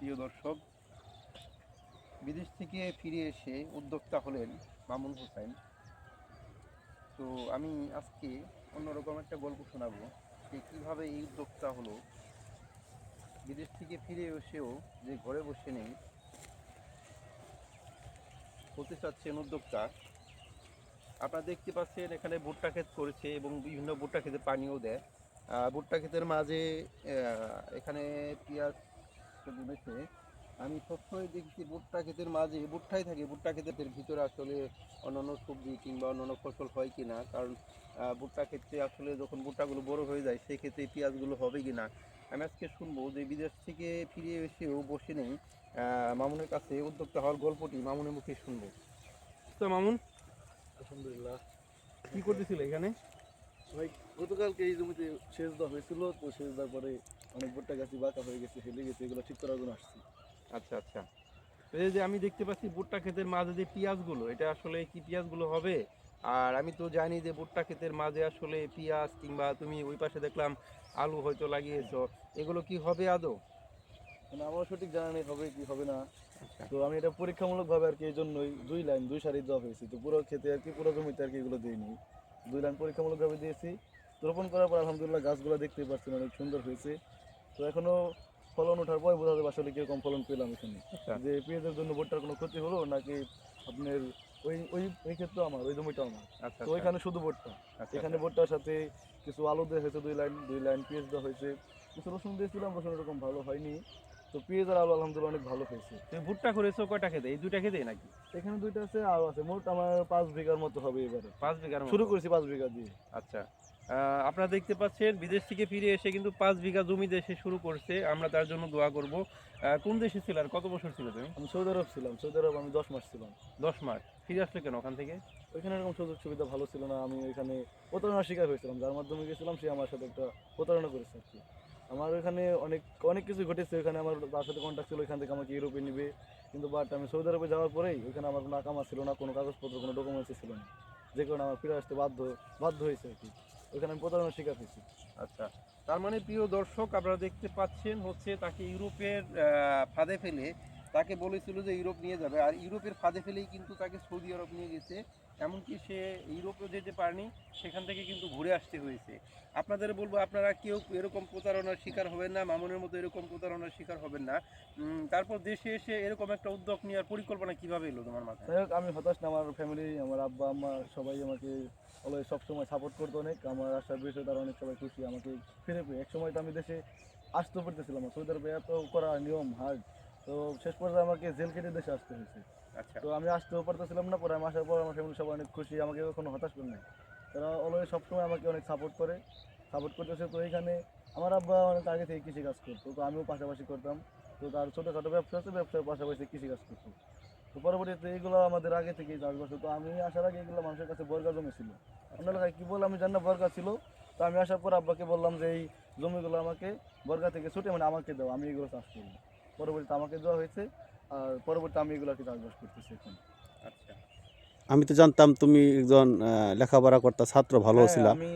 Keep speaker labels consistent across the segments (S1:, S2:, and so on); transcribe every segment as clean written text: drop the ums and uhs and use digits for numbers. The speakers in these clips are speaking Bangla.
S1: প্রিয় দর্শক, বিদেশ থেকে ফিরে এসে উদ্যোক্তা হলেন মামুন হোসেন। তো আমি আজকে অন্যরকম একটা গল্প শোনাবো যে কীভাবে এই উদ্যোক্তা হলো, বিদেশ থেকে ফিরে এসেও যে ঘরে বসে নেই, হতে চাচ্ছেন উদ্যোক্তা। আপনারা দেখতে পাচ্ছেন এখানে ভুট্টা ক্ষেত করেছে এবং বিভিন্ন ভুট্টা ক্ষেতে পানিও দেয়। ভুট্টা ক্ষেতের মাঝে এখানে পেঁয়াজ জমেছে। আমি সবসময় দেখছি ভুট্টা ক্ষেতের মাঝে ভুট্টাই থাকে, ভুট্টা ক্ষেতের ভিতরে আসলে অন্যান্য সবজি কিংবা অন্যান্য ফসল হয় কি না, কারণ ভুট্টা ক্ষেত্রে আসলে যখন ভুট্টাগুলো বড় হয়ে যায় সেক্ষেত্রে পেঁয়াজগুলো হবে কি না। আমি আজকে শুনবো যে বিদেশ থেকে ফিরে এসেও বসে নেই, মামুনের কাছে উদ্যোক্তা হওয়ার গল্পটি মামুনের মুখে শুনবো। তো মামুন,
S2: আলহামদুলিল্লাহ।
S1: কি করতেছিল এখানে?
S2: ভাই, গতকালকে এই জমিতে সেচ দেওয়া হয়েছিল, তো সেচ দেওয়ার পরে অনেক ভুট্টা গাছ বাঁকা হয়ে গেছে, হেলে গেছে, এগুলো ঠিক করার জন্য আসছি।
S1: আচ্ছা আচ্ছা, এই যে আমি দেখতে পাচ্ছি ভুট্টা ক্ষেতের মাঝে যে পেঁয়াজগুলো, এটা আসলে কি পেঁয়াজগুলো হবে? আর আমি তো জানি যে ভুট্টা ক্ষেতের মাঝে আসলে পেঁয়াজ কিংবা তুমি ওই পাশে দেখলাম আলু হয়তো লাগিয়েছো, এগুলো কি হবে আদৌ?
S2: মানে আমার সঠিক জানা নেই হবে কি হবে না।
S1: আচ্ছা
S2: তো আমি এটা পরীক্ষামূলকভাবে আর কি এই জন্যই 2 লাইন 2 সারি দেওয়া হয়েছে, তো পুরো ক্ষেতে আর কি পুরো জমিতে আর কি এগুলো দিইনি। 2 লাইন পরীক্ষামূলকভাবে দিয়েছি। তো রোপণ করার পর আলহামদুলিল্লাহ গাছগুলো দেখতেই পাচ্ছেন অনেক সুন্দর হয়েছে। তো এখনো ফলন ওঠার পর বোঝা যাবে আসলে কিরকম ফলন পেলাম এখানে,
S1: আচ্ছা
S2: যে পেঁয়াজের জন্য ভুট্টার কোনো ক্ষতি হলো নাকি আপনার ওই ওই এই ক্ষেত্রে আমার ওই জমিটা আমার।
S1: আচ্ছা
S2: তো
S1: আচ্ছা
S2: ওইখানে শুধু ভুট্টা,
S1: আচ্ছা
S2: এখানে
S1: আচ্ছা।
S2: ভুট্টার সাথে কিছু আলু দেওয়া হয়েছে 2 লাইন, 2 লাইন পেঁয়াজ দেওয়া হয়েছে, কিছু রসুন দিয়েছিলাম, রসুন এরকম ভালো হয়নি। তো পেঁয়াজ আর আলু আলহামদুলিল্লাহ অনেক ভালো হয়েছে।
S1: তুমি ভুট্টা করেছো কয়টা খেতে? এই দুইটা খেতে নাকি?
S2: এখানে 2টা আছে, আরও আছে, মোট আমার 5 বিঘার মতো হবে এবারে।
S1: 5 বিঘার
S2: শুরু
S1: মতো?
S2: করেছি 5 বিঘা দিয়ে।
S1: আচ্ছা, আপনারা দেখতে পাচ্ছেন বিদেশ থেকে ফিরে এসে কিন্তু 5 বিঘা জমি দেশে শুরু করছে। আমরা তার জন্য দোয়া করব। কোন দেশে ছিল আর কত বছর ছিল তুমি?
S2: আমি সৌদি আরব ছিলাম, সৌদি আরব আমি 10 মাস ছিলাম।
S1: 10 মাস। ফিরে আসলে কেন ওখান থেকে?
S2: ওইখানে এরকম সুযোগ সুবিধা ভালো ছিল না, আমি ওইখানে প্রতারণার শিকার হয়েছিলাম, যার মাধ্যমে গেছিলাম সে আমার সাথে একটা প্রতারণা করেছে আর কি। আমার ওইখানে অনেক অনেক কিছু ঘটেছে, ওইখানে আমার তার সাথে কন্ট্যাক্ট ছিল, ওইখান থেকে আমাকে ইউরোপে নিবে। কিন্তু বাট আমি সৌদি আরবে যাওয়ার পরেই ওইখানে আমার কোনো আকামা ছিল না, কোনো কাগজপত্র, কোনো ডকুমেন্টসই ছিল না, যে কারণে আমার ফিরে আসতে বাধ্য বাধ্য হয়েছে আর কি। ওইখানে আমি প্রতারণার শিকার হয়েছি।
S1: আচ্ছা, তার মানে প্রিয় দর্শক, আপনারা দেখতে পাচ্ছেন হচ্ছে তাকে ইউরোপের ফাঁদে ফেলে তাকে বলেছিল যে ইউরোপ নিয়ে যাবে, আর ইউরোপের ফাঁদে ফেলেই কিন্তু তাকে সৌদি আরব নিয়ে গেছে। এমনকি সে ইউরোপেও যেতে পারেনি, সেখান থেকে কিন্তু ঘুরে আসতে হয়েছে। আপনাদের বলবো, আপনারা কেউ এরকম প্রতারণার শিকার হবেন না, মামুনের মতো এরকম প্রতারণার শিকার হবেন না। তারপর দেশে এসে এরকম একটা উদ্যোগ নেওয়ার পরিকল্পনা কিভাবে এলো তোমার মাথায়?
S2: যাই হোক, আমি হতাশ না, আমার ফ্যামিলি, আমার আব্বা আম্মা সবাই আমাকে অলওয়েজ সবসময় সাপোর্ট করতো অনেক। আমার আসার বিষয়ে তারা অনেক সবাই খুশি আমাকে ফিরে পেয়ে। এক সময় তো আমি দেশে আসতেও পারতেছিলাম না, সৌদি আরবে এত করা নিয়ম হার্ড। তো শেষ পর্যন্ত আমাকে জেল কেটে দেশে আসতে হয়েছে।
S1: আচ্ছা
S2: তো আমি আসতেও পারতেছিলাম না, পরে আমি আসার পর আমার ফ্যামিলি সবাই অনেক খুশি, আমাকে কখনো হতাশ করে নাই। তারা অলওয়েজ সবসময় আমাকে অনেক সাপোর্ট করে, সাপোর্ট করতেছে। তো এইখানে আমার আব্বা অনেক আগে থেকে কৃষিকাজ করতো, তো আমিও পাশাপাশি করতাম। তো তার ছোটোখাটো ব্যবসা আছে, ব্যবসার পাশাপাশি কৃষিকাজ করতো। তো পরবর্তীতে এগুলো আমাদের আগে থেকেই চাষবাস হতো। আমি আসার আগে এগুলো মানুষের কাছে বর্গা জমি ছিল, আপনার এলাকায় কী বলে আমি জানি না, বর্গা ছিল। তো আমি আসার পর আব্বাকে বললাম যে এই জমিগুলো আমাকে বর্গা থেকে ছুটে মানে আমাকে দাও, আমি এগুলো চাষ করবো। পরবর্তীতে আমাকে দেওয়া হয়েছে, আর পরবর্তীতে আমি এগুলোকে চাষবাস করতেছি এখন।
S1: আচ্ছা।
S3: আমি তো জানতাম তুমি একজন লেখাপড়া করতা ছাত্র, ভালো
S2: হ্যাঁ,
S3: ছিলা।
S2: আমি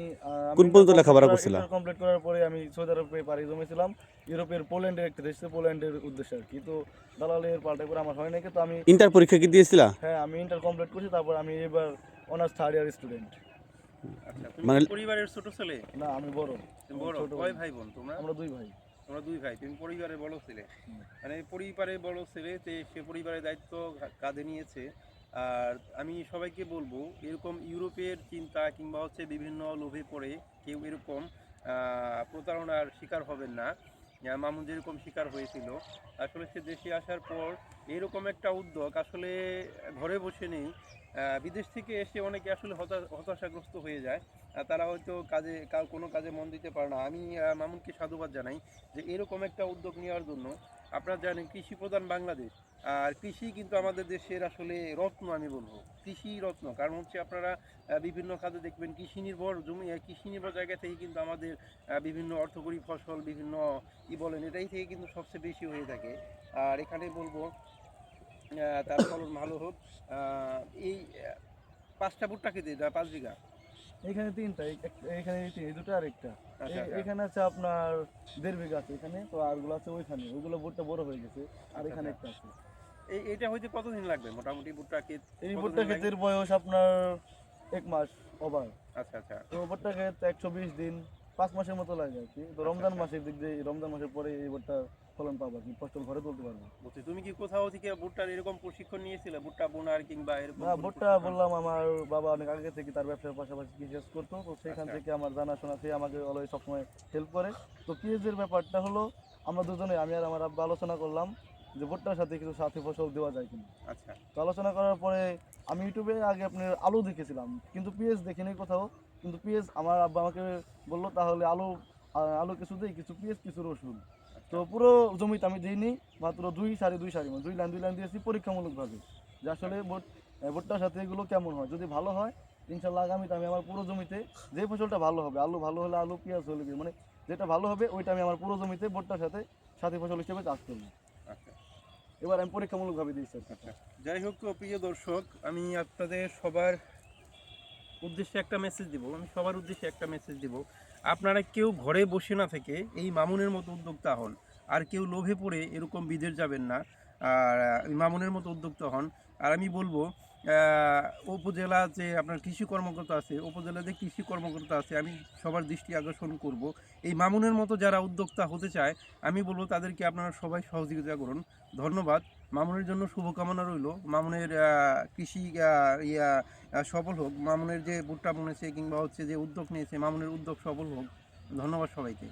S3: কোন পর্যন্ত লেখাপড়া করছিলা?
S2: ইন্টার কমপ্লিট করার পরে আমি সৌদি আরবে পাড়ি জমেছিলাম। ইউরোপের পোল্যান্ডের একটা দেশ, পোল্যান্ডের উদ্দেশ্যে আর কি। তো দালালের পাল্টাই করে আমার হয় নাকি, তো আমি
S3: ইন্টার পরীক্ষা কি দিয়েছিলা?
S2: হ্যাঁ, আমি ইন্টার কমপ্লিট করছি, তারপর আমি এবার অনার্স 3rd ইয়ার স্টুডেন্ট।
S1: আচ্ছা, তুমি
S3: মানে
S1: কি পরিবারের ছোট ছেলে?
S2: না, আমি বড়।
S1: তুমি
S2: আমার
S1: বড়?
S2: ছোট ভাই,
S1: কয় ভাই বোন তোমরা?
S2: আমরা 2 ভাই।
S1: তোমরা 2 ভাই, তুমি পরিবারের বড় ছেলে।
S2: হুম।
S1: মানে পরিবারের বড় ছেলে, সে পরিবারের দায়িত্ব কাঁধে নিয়েছে। আর আমি সবাইকে বলবো, এরকম ইউরোপের চিন্তা কিংবা হচ্ছে বিভিন্ন লোভে পড়ে কেউ এরকম প্রতারণার শিকার হবেন না। মামুন যেরকম শিকার হয়েছিল, আসলে সে দেশে আসার পর এরকম একটা উদ্যোগ আসলে ঘরে বসে নেই। বিদেশ থেকে এসে অনেকে আসলে হতাশাগ্রস্ত হয়ে যায়। তারা হয়তো কোনো কাজে মন দিতে পারে না। আমি মামুনকে সাধুবাদ জানাই যে এরকম একটা উদ্যোগ নেওয়ার জন্য। আপনারা জানেন কৃষি প্রধান বাংলাদেশ, আর কৃষি কিন্তু আমাদের দেশের আসলে রত্ন, আমি বলবো কৃষি রত্ন। কারণ হচ্ছে আপনারা বিভিন্ন খাতে দেখবেন কৃষি নির্ভর জমি, কৃষি নির্ভর জায়গা থেকে কিন্তু আমাদের বিভিন্ন অর্থকরী ফসল, বিভিন্ন বলেন, এটাই থেকে কিন্তু সবচেয়ে বেশি হয়ে থাকে। আর এখানে বলবো তার ফলন ভালো হোক। এই 5টা ভুট্টা খেতে 5 বিঘা?
S2: এখানে তিনটা, এখানে এই দুটো আর একটা।
S1: আচ্ছা, আচ্ছা।
S2: এখানে আছে আপনার 1.5 বিঘা আছে এখানে, তো আরগুলো আছে ওইখানে, ওইগুলো ভুট্টা বড় হয়ে গেছে, আর
S1: আচ্ছা,
S2: এখানে
S1: আচ্ছা।
S2: একটা আছে।
S1: এটা হইতে কতদিন লাগবে মোটামুটি ভুট্টা ক্ষেত?
S2: এই
S1: কতদিন
S2: ভুট্টা
S1: লাগে?
S2: ক্ষেতের বয়স আপনার 1 মাস ওভার।
S1: আচ্ছা, আচ্ছা।
S2: তো ভুট্টা ক্ষেত 120 দিন, 5 মাসের মতো লাগে আর কি। তো রমজান
S1: আচ্ছা।
S2: মাসের দিক দিয়ে, রমজান মাসের পরে এই ভুট্টা ফলন পাবো আর কি, ফসল ঘরে তুলতে পারবো।
S1: বুঝছি। তুমি কি কোথাও থেকে ভুট্টার এরকম প্রশিক্ষণ নিয়েছিলে, ভুট্টা বোনার কিংবা এরকম
S2: না,
S1: কোনো
S2: ভুট্টা
S1: প্রশিক্ষণ?
S2: বললাম আমার বাবা অনেক আগে থেকে তার ব্যবসার পাশাপাশি কৃষিকাজ করতো, তো সেখান
S1: আচ্ছা।
S2: থেকে আমার জানাশোনা, সে আমাকে অলওয়েজ সবসময় হেল্প করে। তো পেঁয়াজের ব্যাপারটা হলো, আমরা দুজনে, আমি আর আমার আব্বা আলোচনা করলাম যে ভুট্টার সাথে কিছু সাথী ফসল দেওয়া যায় কিনা।
S1: আচ্ছা,
S2: তো আলোচনা করার পরে আমি ইউটিউবে আগে আপনার আলু দেখেছিলাম, কিন্তু পেঁয়াজ দেখিনি কোথাও। কিন্তু পেঁয়াজ আমার আব্বা আমাকে বললো তাহলে আলু, আলু কিছু দিই, কিছু পেঁয়াজ, কিছু রসুন। তো পুরো জমিতে আমি দিইনি, মাত্র 2 সারি 2 সারি, মানে 2 লাইন দিয়েছি পরীক্ষামূলকভাবে, যে আসলে ভুট্টার সাথে এগুলো কেমন হয়। যদি ভালো হয় ইনশাল্লাহ আগামীতে আমি আমার পুরো জমিতে, যে ফসলটা ভালো হবে, আলু ভালো হলে আলু, পেঁয়াজ হলে পেঁয়াজ, মানে যেটা ভালো হবে ওইটা আমি আমার পুরো জমিতে ভুট্টার সাথে সাথী ফসল হিসেবে চাষ করবো।
S1: আচ্ছা,
S2: এবার আমি পরীক্ষামূলকভাবে দিয়েছি আর কি।
S1: আচ্ছা। যাই হোক, প্রিয় দর্শক, আমি আপনাদের সবার উদ্দেশ্যে একটা মেসেজ দিব, আমি সবার উদ্দেশ্যে একটা মেসেজ দিব। আপনারা কেউ ঘরে বসে না থেকে এই মামুনের মতো উদ্যোক্তা হন, আর কেউ লোভে পড়ে এরকম বিদেশ যাবেন না, আর মামুনের মতো উদ্যোক্তা হন। আর আমি বলবো, উপজেলা যে আপনার কৃষি কর্মকর্তা আছে, উপজেলা যে কৃষি কর্মকর্তা আছে, আমি সবার দৃষ্টি আকর্ষণ করব, এই মামুনের মতো যারা উদ্যোক্তা হতে চায়, আমি বলবো তাদেরকে আপনারা সবাই সহযোগিতা করুন। ধন্যবাদ। মামুনের জন্য শুভকামনা রইল। মামুনের কৃষি সফল হোক, মামুনের যে ভুট্টা বুনেছে কিংবা হচ্ছে যে উদ্যোগ নিয়েছে, মামুনের উদ্যোগ সফল হোক। ধন্যবাদ সবাইকে।